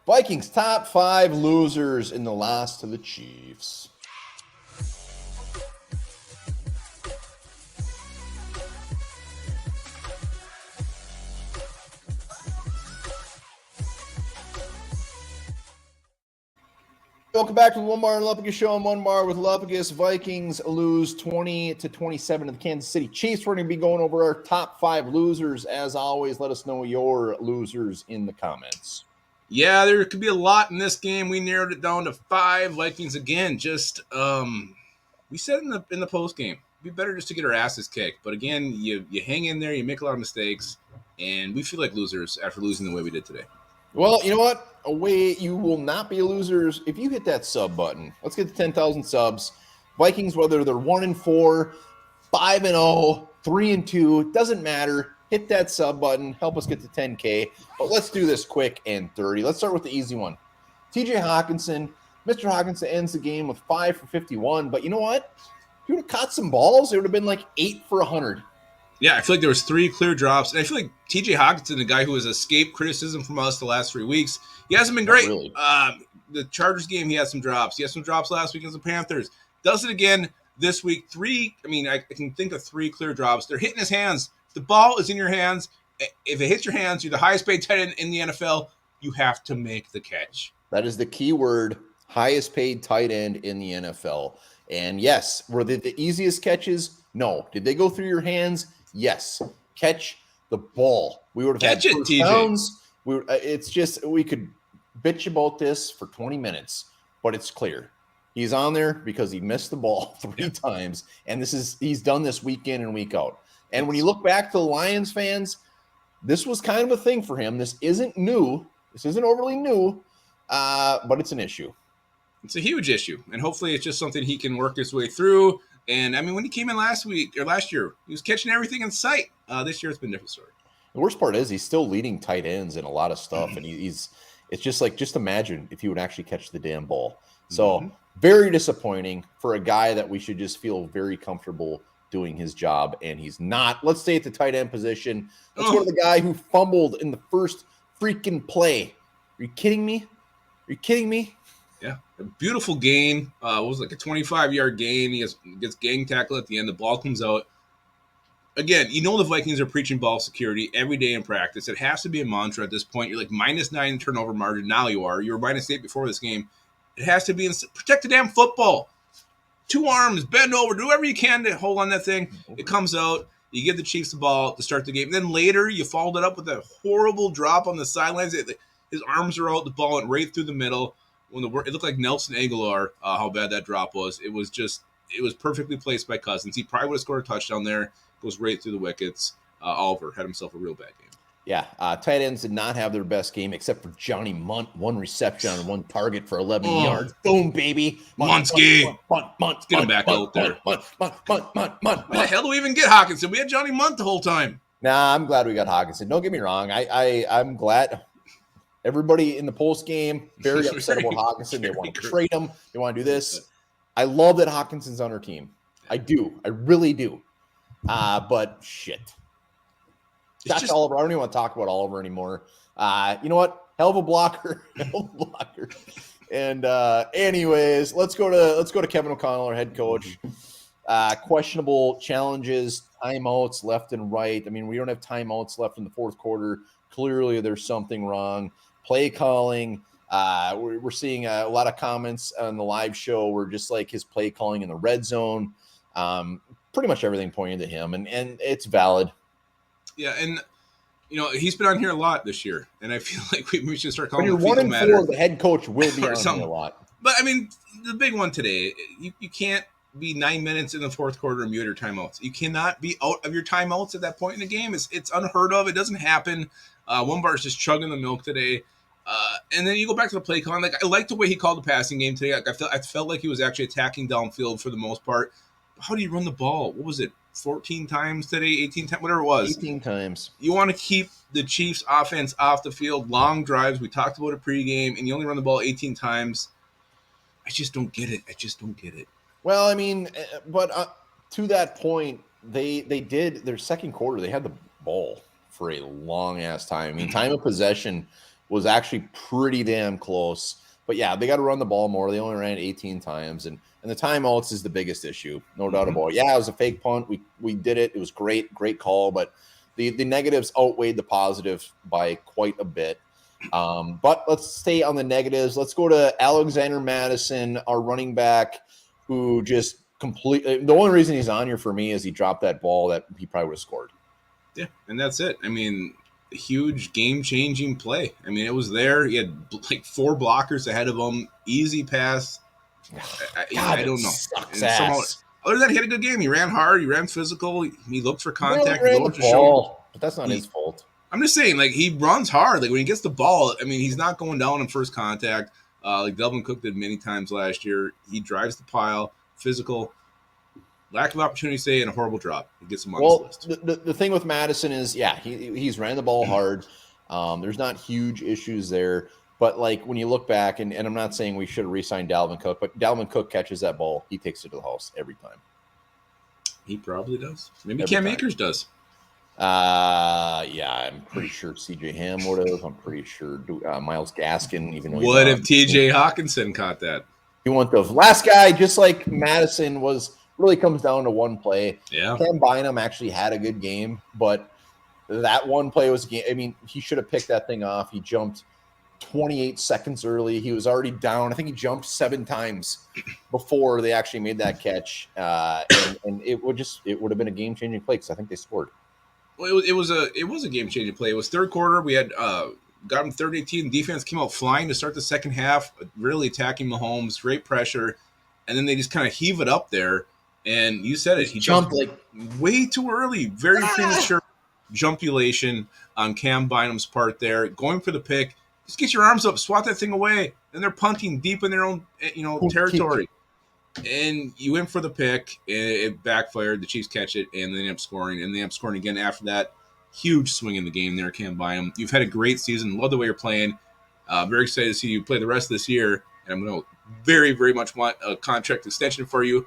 Vikings top 5 losers in the loss to the Chiefs. Welcome back to the Onebar and Lupagus show. I'm Onebar with Lupagus. Vikings lose 20-27 to the Kansas City Chiefs. We're going to be going over our top 5 losers. As always, let us know your losers in the comments. Yeah, there could be a lot in this game. We narrowed it down to 5. Vikings again. Just we said in the post game, it'd be better just to get our asses kicked. But again, you hang in there, you make a lot of mistakes, and we feel like losers after losing the way we did today. Well, you know what? A way you will not be losers if you hit that sub button. Let's get to 10,000 subs. Vikings, whether they're 1-4, 5-0, 3-2, it doesn't matter. Hit that sub button. Help us get to 10K. But let's do this quick and dirty. Let's start with the easy one. TJ Hawkinson. Mr. Hawkinson ends the game with 5 for 51. But you know what? If he would have caught some balls, it would have been like 8 for 100. Yeah, I feel like there was 3 clear drops. And I feel like TJ Hawkinson, the guy who has escaped criticism from us the last 3 weeks, he hasn't been great. Really. The Chargers game, he had some drops. He had some drops last week against the Panthers. Does it again this week. 3, I can think of 3 clear drops. They're hitting his hands. The ball is in your hands. If it hits your hands, you're the highest paid tight end in the NFL. You have to make the catch. That is the key word, highest paid tight end in the NFL. And yes, were they the easiest catches? No. Did they go through your hands? Yes. Catch the ball. We would have Catch had it, first TJ. downs. It's just, we could bitch about this for 20 minutes, but it's clear. He's on there because he missed the ball 3 times, and he's done this week in and week out. And when you look back to the Lions fans, this was kind of a thing for him. This isn't new. This isn't overly new, but it's an issue. It's a huge issue, and hopefully it's just something he can work his way through. And, when he came in last year, he was catching everything in sight. This year it's been a different story. The worst part is he's still leading tight ends in a lot of stuff, and it's just imagine if he would actually catch the damn ball. So very disappointing for a guy that we should just feel very comfortable doing his job, and he's not. Let's stay at the tight end position. Let's go to the guy who fumbled in the first freaking play. Are you kidding me? Yeah, a beautiful gain. It was like a 25-yard gain. He gets gang tackled at the end. The ball comes out. Again, the Vikings are preaching ball security every day in practice. It has to be a mantra at this point. You're like -9 turnover margin. Now you are. You were -8 before this game. It has to be protect the damn football. 2 arms, bend over, do whatever you can to hold on that thing. It comes out. You give the Chiefs the ball to start the game. And then later, you followed it up with a horrible drop on the sidelines. His arms are out. The ball went right through the middle. It looked like Nelson Aguilar, how bad that drop was. It was perfectly placed by Cousins. He probably would have scored a touchdown there. Goes right through the wickets. Oliver had himself a real bad game. Yeah, tight ends did not have their best game except for Johnny Munt. 1 reception on 1 target for 11 yards. Boom, baby. Muntski. Munt. Get him back out there. Munt. Why the hell do we even get Hawkinson? We had Johnny Munt the whole time. Nah, I'm glad we got Hawkinson. Don't get me wrong. I'm glad. Everybody in the post game very upset about Hawkinson. They want to trade him. They want to do this. I love that Hawkinson's on our team. I do. I really do. But shit. Josh Oliver. I don't even want to talk about Oliver anymore. You know what? Hell of a blocker. And anyways, let's go to Kevin O'Connell, our head coach. Questionable challenges, timeouts left and right. We don't have timeouts left in the fourth quarter. Clearly, there's something wrong. Play calling. We're seeing a lot of comments on the live show where just like his play calling in the red zone. Pretty much everything pointing to him, and it's valid. Yeah, and he's been on here a lot this year, and I feel like we should start calling him. When you're 1-4, the head coach will be on here a lot. But the big one today, you can't be 9 minutes in the fourth quarter and mute your timeouts. You cannot be out of your timeouts at that point in the game. It's unheard of. It doesn't happen. Onebar is just chugging the milk today. And then you go back to the play calling. Like I like the way he called the passing game today. I felt like he was actually attacking downfield for the most part. How do you run the ball? What was it? 14 times today, 18 times, whatever it was. 18 times. You want to keep the Chiefs offense off the field, long drives. We talked about it pregame, and you only run the ball 18 times. I just don't get it. Well, but to that point, they did their second quarter. They had the ball for a long ass time. Time of possession was actually pretty damn close. But yeah, they got to run the ball more. They only ran it 18 times, and the timeouts is the biggest issue, no doubt about it. Yeah, it was a fake punt. We did it. It was great call, but the negatives outweighed the positive by quite a bit. But let's stay on the negatives. Let's go to Alexander Madison, our running back, who just completely. The only reason he's on here for me is he dropped that ball that he probably would have scored. Yeah, and that's it. I mean, a huge game-changing play. I mean, it was there. He had like 4 blockers ahead of him. Easy pass. God, I don't know. Sucks And somehow, ass. other than that, he had a good game. He ran hard. He ran physical. He looked for contact. He He ran looked the to show. ball, but that's not his fault. I'm just saying, like, he runs hard. Like, when he gets the ball, I mean, he's not going down in first contact. Like Delvin Cook did many times last year. He drives the pile, physical. Lack of opportunity, say, and a horrible drop. He gets him on this list. The thing with Madison is, yeah, he's ran the ball hard. There's not huge issues there. But, like, when you look back, and I'm not saying we should have re-signed Dalvin Cook, but Dalvin Cook catches that ball. He takes it to the house every time. He probably does. Maybe Cam Akers does. Yeah, I'm pretty sure C.J. Ham would have. I'm pretty sure Myles Gaskin, even though what if T.J. Hawkinson caught that? You want the last guy, just like Madison was. Really comes down to one play. Yeah, Cam Bynum actually had a good game, but that one play was. I mean, he should have picked that thing off. He jumped 28 seconds early. He was already down. I think he jumped 7 times before they actually made that catch, and it would have been a game changing play because I think they scored. Well, it was a game changing play. It was third quarter. We had got him 30-18. Defense came out flying to start the second half, really attacking Mahomes, great pressure, and then they just kind of heave it up there. And you said it. He jumped like way too early, very premature jumpulation on Cam Bynum's part there, going for the pick. Just get your arms up, swat that thing away, and they're punting deep in their own territory. And you went for the pick, and it backfired. The Chiefs catch it, and they end up scoring. And they end up scoring again after that. Huge swing in the game there, Cam Bynum. You've had a great season. Love the way you're playing. Very excited to see you play the rest of this year. And I'm going to very, very much want a contract extension for you.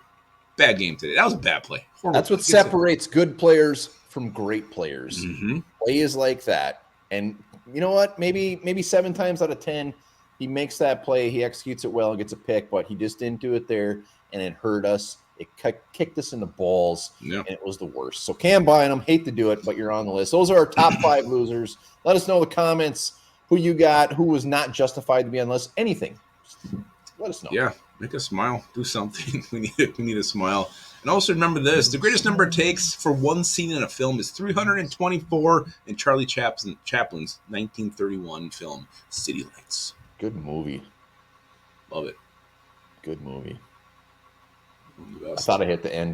Bad game today. That was a bad play. Horrible. That's what separates good players from great players. Mm-hmm. Plays like that. And you know what? Maybe 7 times out of 10, he makes that play. He executes it well and gets a pick, but he just didn't do it there, and it hurt us. It kicked us in the balls, and it was the worst. So Cam Bynum, hate to do it, but you're on the list. Those are our top 5 losers. Let us know in the comments who you got, who was not justified to be on the list. Anything. Let us know. Yeah. Make us smile. Do something. We need a smile. And also remember this. The greatest number it takes for one scene in a film is 324 in Charlie Chaplin's 1931 film, City Lights. Good movie. Love it. Good movie. I thought I hit the end